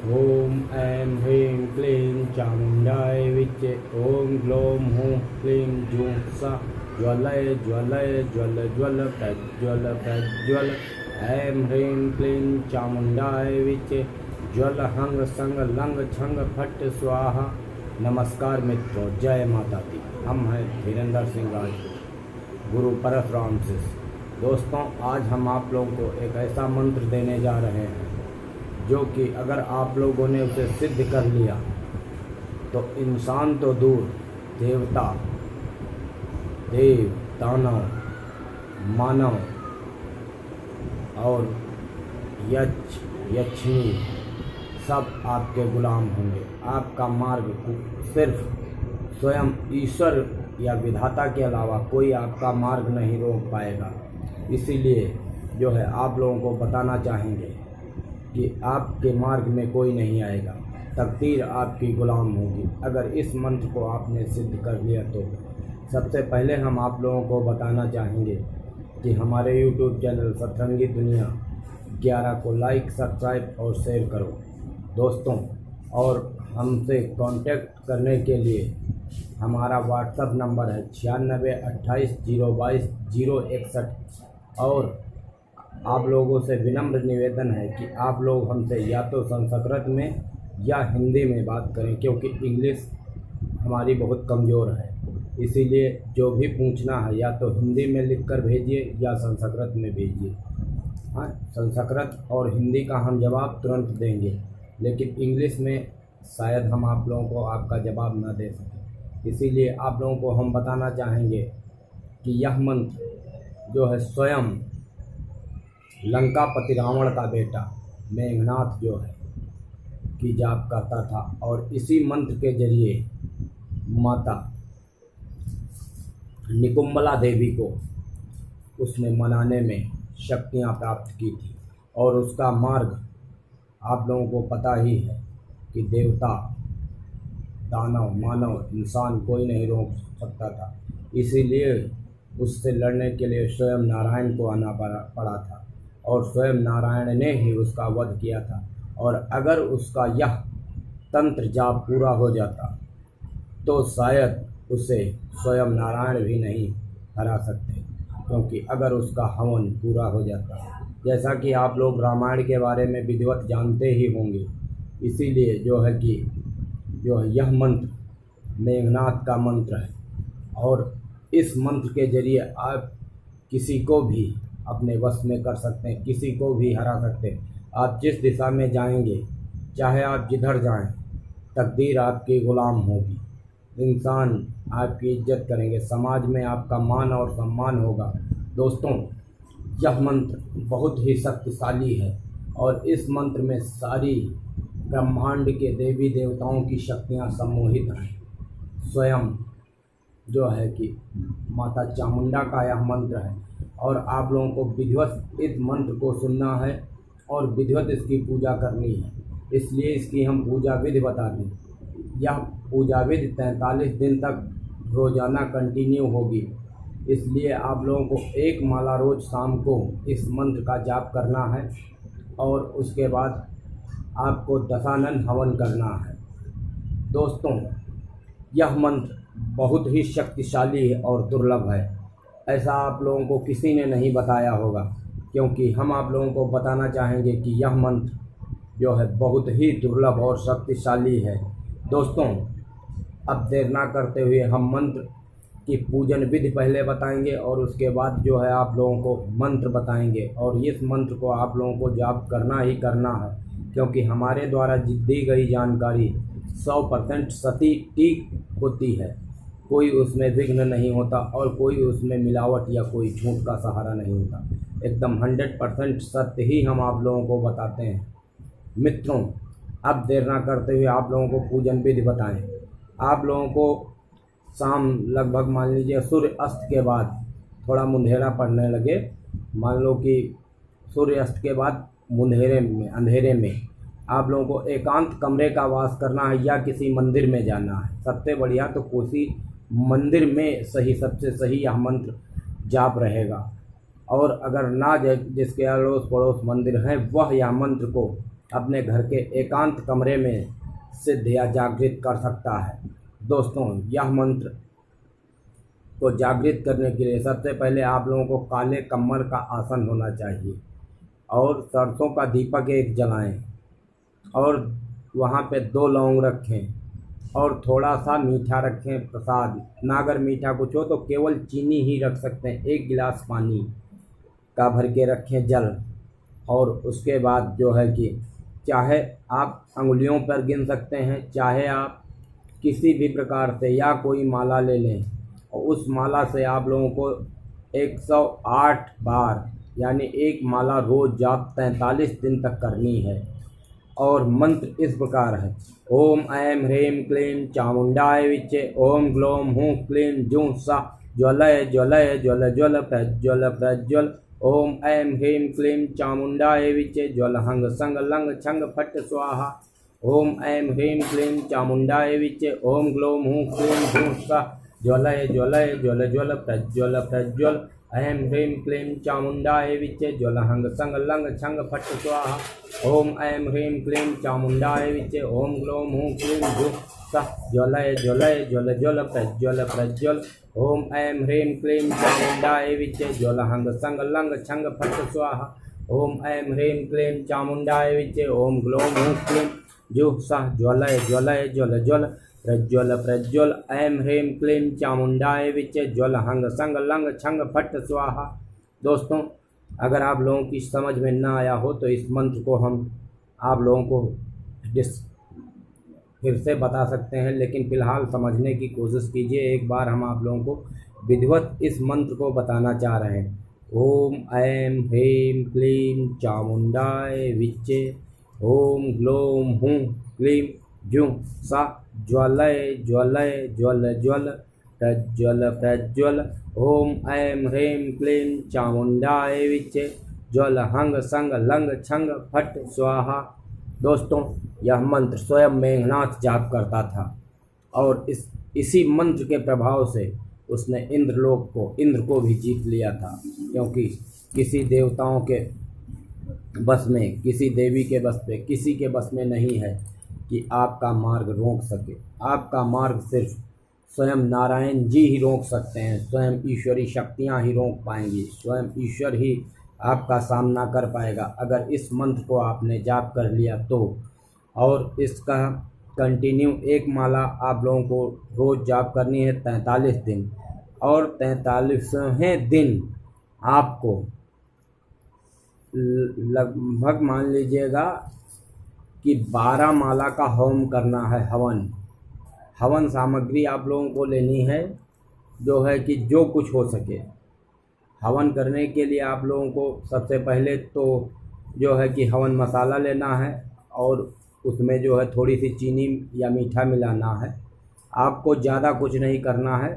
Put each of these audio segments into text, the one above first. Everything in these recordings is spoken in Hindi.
ओम ऐं ह्रीं क्लीं चामुण्डाय विच्चे ओम ग्लौं हूं क्लीं जूं सा ज्वलय ज्वलय ज्वल ज्वल प्रज्वल प्रज्वल। ऐं ह्रीं क्लीं चामुण्डाय विच्चे ज्वल हंग संग लंग छंग फट स्वाहा। नमस्कार मित्रों, जय माता दी। हम हैं धीरेन्द्र सिंह राजपूत, गुरु परशुराम शिष्य। दोस्तों, आज हम आप लोगों को एक ऐसा मंत्र देने जा रहे हैं जो कि अगर आप लोगों ने उसे सिद्ध कर लिया तो इंसान तो दूर, देवता, देव, दानव, मानव और यक्ष यक्षिणी सब आपके गुलाम होंगे। आपका मार्ग सिर्फ स्वयं ईश्वर या विधाता के अलावा कोई आपका मार्ग नहीं रोक पाएगा। इसीलिए जो है आप लोगों को बताना चाहेंगे कि आपके मार्ग में कोई नहीं आएगा, तकदीर आपकी गुलाम होगी अगर इस मंत्र को आपने सिद्ध कर लिया तो। सबसे पहले हम आप लोगों को बताना चाहेंगे कि हमारे YouTube चैनल सतरंगी दुनिया 11 को लाइक, सब्सक्राइब और शेयर करो दोस्तों। और हमसे कांटेक्ट करने के लिए हमारा व्हाट्सएप नंबर है 96 28 022 061। और आप लोगों से विनम्र निवेदन है कि आप लोग हमसे या तो संस्कृत में या हिंदी में बात करें, क्योंकि इंग्लिश हमारी बहुत कमज़ोर है। इसीलिए जो भी पूछना है या तो हिंदी में लिखकर भेजिए या संस्कृत में भेजिए। हाँ, संस्कृत और हिंदी का हम जवाब तुरंत देंगे, लेकिन इंग्लिश में शायद हम आप लोगों को आपका जवाब ना दे सकें। इसीलिए आप लोगों को हम बताना चाहेंगे कि यह मंत्र जो है स्वयं लंकापति रावण का बेटा मेघनाथ जो है की जाप करता था, और इसी मंत्र के जरिए माता निकुंबला देवी को उसने मनाने में शक्तियाँ प्राप्त की थी। और उसका मार्ग आप लोगों को पता ही है कि देवता, दानव, मानव, इंसान कोई नहीं रोक सकता था। इसीलिए उससे लड़ने के लिए स्वयं नारायण को आना पड़ा था, और स्वयं नारायण ने ही उसका वध किया था। और अगर उसका यह तंत्र जाप पूरा हो जाता तो शायद उसे स्वयं नारायण भी नहीं हरा सकते, क्योंकि अगर उसका हवन पूरा हो जाता। जैसा कि आप लोग रामायण के बारे में विधिवत जानते ही होंगे, इसीलिए जो है यह मंत्र मेघनाथ का मंत्र है। और इस मंत्र के जरिए आप किसी को भी अपने वश में कर सकते हैं, किसी को भी हरा सकते हैं। आप जिस दिशा में जाएंगे, चाहे आप जिधर जाएं, तकदीर आपकी गुलाम होगी। इंसान आपकी इज्जत करेंगे, समाज में आपका मान और सम्मान होगा। दोस्तों, यह मंत्र बहुत ही शक्तिशाली है, और इस मंत्र में सारी ब्रह्मांड के देवी देवताओं की शक्तियाँ सम्मोहित हैं। स्वयं जो है कि माता चामुंडा का यह मंत्र है, और आप लोगों को विधिवत इस मंत्र को सुनना है और विधिवत इसकी पूजा करनी है। इसलिए इसकी हम पूजा विधि बता दें। यह पूजा विधि 43 दिन तक रोज़ाना कंटिन्यू होगी। इसलिए आप लोगों को एक माला रोज़ शाम को इस मंत्र का जाप करना है, और उसके बाद आपको दशानन हवन करना है। दोस्तों, यह मंत्र बहुत ही शक्तिशाली है और दुर्लभ है। ऐसा आप लोगों को किसी ने नहीं बताया होगा, क्योंकि हम आप लोगों को बताना चाहेंगे कि यह मंत्र जो है बहुत ही दुर्लभ और शक्तिशाली है। दोस्तों, अब देर ना करते हुए हम मंत्र की पूजन विधि पहले बताएंगे, और उसके बाद जो है आप लोगों को मंत्र बताएंगे। और इस मंत्र को आप लोगों को जाप करना ही करना है, क्योंकि हमारे द्वारा दी गई जानकारी 100% सटीक होती है। कोई उसमें विघ्न नहीं होता, और कोई उसमें मिलावट या कोई झूठ का सहारा नहीं होता। एकदम 100% सत्य ही हम आप लोगों को बताते हैं। मित्रों, अब देर ना करते हुए आप लोगों को पूजन विधि बताएं। आप लोगों को शाम लगभग मान लीजिए सूर्य अस्त के बाद थोड़ा मुंधेरा पड़ने लगे, मान लो कि सूर्य अस्त के बाद अंधेरे में आप लोगों को एकांत कमरे का वास करना है, या किसी मंदिर में जाना है। सबसे बढ़िया तो किसी मंदिर में सबसे सही यह मंत्र जाप रहेगा। और अगर ना जिसके अड़ोस पड़ोस मंदिर है, वह यह मंत्र को अपने घर के एकांत कमरे में सिद्ध या जागृत कर सकता है। दोस्तों, यह मंत्र को जागृत करने के लिए सबसे पहले आप लोगों को काले कम्मल का आसन होना चाहिए और सरसों का दीपक एक जलाएं और वहाँ पे 2 लौंग रखें और थोड़ा सा मीठा रखें प्रसाद। ना अगर मीठा कुछ हो तो केवल चीनी ही रख सकते हैं। 1 गिलास पानी का भर के रखें जल, और उसके बाद जो है कि चाहे आप अंगुलियों पर गिन सकते हैं, चाहे आप किसी भी प्रकार से या कोई माला ले लें और उस माला से आप लोगों को 108 बार यानी एक माला रोज जाप 43 दिन तक करनी है। और मंत्र इस प्रकार है: ओम ऐं ह्रीं क्लीं चामुंडाय विच्चे, ओम ग्लौं हूं क्लीं जूं सा ज्वलय ज्वलय ज्वल ज्वल प्रज्वल प्रज्वल, ओम ऐं ह्रीं क्लीं चामुंडाय विच्चे, ज्वल हंग संग लंग छंग फट स्वाहा, ओम ऐं ह्रीं क्लीं चामुंडाय विच्चे, ओम ग्लौं हूं क्लीं जूं सा ज्वलय ज्वलय ज्वल ज्वल प्रज्वल प्रज्वल, ऐं ह्रीं क्लीं चामुंडाय विच्चे, ज्वल हंग संग लंग छंग फट स्वाहा, ओम ऐं ह्रीं क्लीं चामुंडाय विच्चे, ओम ग्लौं हूं क्लीं जूं सा ज्वलय ज्वलय ज्वल ज्वल प्रज्वल प्रज्वल, ओम ऐं ह्रीं क्लीं चामुंडाय विच्चे, ज्वल हंग संग लंग छंग फट स्वाहा, ओम ऐं ह्रीं क्लीं चामुंडाय विच्चे, ओम ग्लौं हूं क्लीं जूं सा ज्वलय ज्वलय ज्वल ज्वल प्रज्वल प्रज्वल, ऐं ह्रीं क्लीं चामुंडाय विच्चे, ज्वल हंग संग लंग छंग फट स्वाहा। दोस्तों, अगर आप लोगों की समझ में ना आया हो तो इस मंत्र को हम आप लोगों को फिर से बता सकते हैं, लेकिन फ़िलहाल समझने की कोशिश कीजिए। एक बार हम आप लोगों को विधिवत इस मंत्र को बताना चाह रहे हैं। ओम ऐं ह्रीं क्लीं चामुंडाय विच्चे, ओम ग्लौं हूं क्लीं जूं सा ज्वलय ज्वलय ज्वल ज्वल प्रज्वल प्रज्वल, ओम ऐं ह्रीं क्लीं चामुंडाय विच्चे, ज्वल हंग संग लंग छंग फट स्वाहा। दोस्तों, यह मंत्र स्वयं मेघनाथ जाप करता था और इसी मंत्र के प्रभाव से उसने इंद्र को भी जीत लिया था, क्योंकि किसी देवताओं के बस में, किसी देवी के बस पे, किसी के बस में नहीं है कि आपका मार्ग रोक सके। आपका मार्ग सिर्फ स्वयं नारायण जी ही रोक सकते हैं, स्वयं ईश्वरी शक्तियाँ ही रोक पाएंगी, स्वयं ईश्वर ही आपका सामना कर पाएगा अगर इस मंत्र को आपने जाप कर लिया तो। और इसका कंटिन्यू एक माला आप लोगों को रोज़ जाप करनी है 43 दिन, और 43वें दिन आपको लगभग मान लीजिएगा कि 12 माला का होम करना है। हवन सामग्री आप लोगों को लेनी है, जो है कि जो कुछ हो सके। हवन करने के लिए आप लोगों को सबसे पहले तो जो है कि हवन मसाला लेना है और उसमें जो है थोड़ी सी चीनी या मीठा मिलाना है। आपको ज़्यादा कुछ नहीं करना है।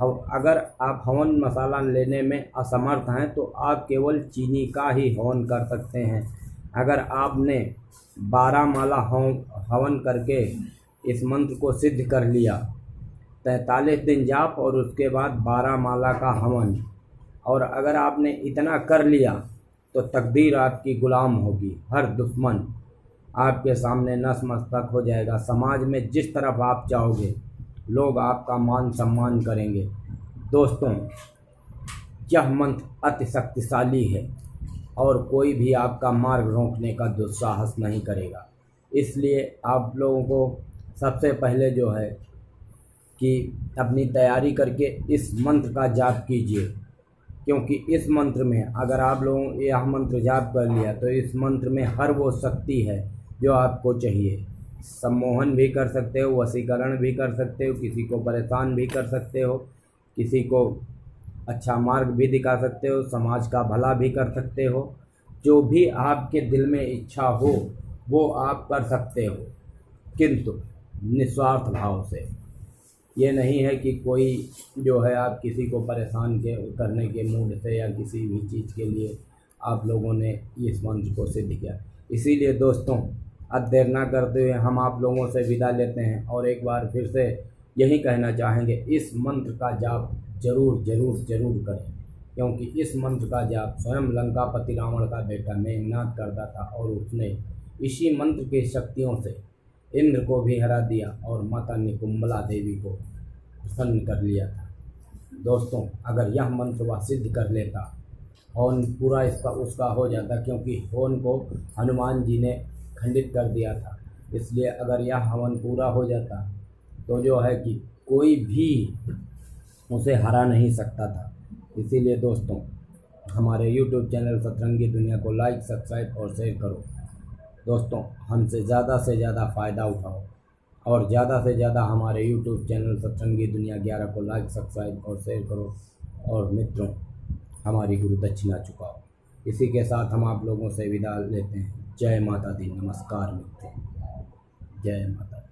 अगर आप हवन मसाला लेने में असमर्थ हैं तो आप केवल चीनी का ही हवन कर सकते हैं। अगर आपने 12 माला हवन करके इस मंत्र को सिद्ध कर लिया, 43 दिन जाप और उसके बाद 12 माला का हवन, और अगर आपने इतना कर लिया तो तकदीर आपकी गुलाम होगी। हर दुश्मन आपके सामने नतमस्तक हो जाएगा। समाज में जिस तरफ आप चाहोगे लोग आपका मान सम्मान करेंगे। दोस्तों, यह मंत्र अति शक्तिशाली है और कोई भी आपका मार्ग रोकने का दुस्साहस नहीं करेगा। इसलिए आप लोगों को सबसे पहले जो है कि अपनी तैयारी करके इस मंत्र का जाप कीजिए, क्योंकि इस मंत्र में अगर आप लोगों यह मंत्र जाप कर लिया तो इस मंत्र में हर वो शक्ति है जो आपको चाहिए। सम्मोहन भी कर सकते हो, वशीकरण भी कर सकते हो, किसी को परेशान भी कर सकते हो, किसी को अच्छा मार्ग भी दिखा सकते हो, समाज का भला भी कर सकते हो। जो भी आपके दिल में इच्छा हो वो आप कर सकते हो, किंतु निस्वार्थ भाव से। ये नहीं है कि कोई जो है आप किसी को परेशान करने के मूड से या किसी भी चीज़ के लिए आप लोगों ने इस मंत्र को सिद्ध किया। इसीलिए दोस्तों, अब देर ना करते हुए हम आप लोगों से विदा लेते हैं और एक बार फिर से यही कहना चाहेंगे, इस मंत्र का जाप जरूर जरूर जरूर करें, क्योंकि इस मंत्र का जाप स्वयं लंकापति रावण का बेटा मेघनाथ करता था और उसने इसी मंत्र की शक्तियों से इंद्र को भी हरा दिया और माता निकुंबला देवी को प्रसन्न कर लिया था। दोस्तों, अगर यह मंत्र वह सिद्ध कर लेता, हवन पूरा इसका उसका हो जाता, क्योंकि हवन को हनुमान जी ने खंडित कर दिया था। इसलिए अगर यह हवन पूरा हो जाता तो जो है कि कोई भी उसे हरा नहीं सकता था। इसीलिए दोस्तों, हमारे YouTube चैनल सतरंगी दुनिया को लाइक, सब्सक्राइब और शेयर करो। दोस्तों, हमसे ज़्यादा से ज़्यादा फ़ायदा उठाओ और ज़्यादा से ज़्यादा हमारे YouTube चैनल सतरंगी दुनिया 11 को लाइक, सब्सक्राइब और शेयर करो। और मित्रों, हमारी गुरु दक्षिणा चुकाओ। इसी के साथ हम आप लोगों से विदा लेते हैं। जय माता दी। नमस्कार मित्रों, जय माता दी।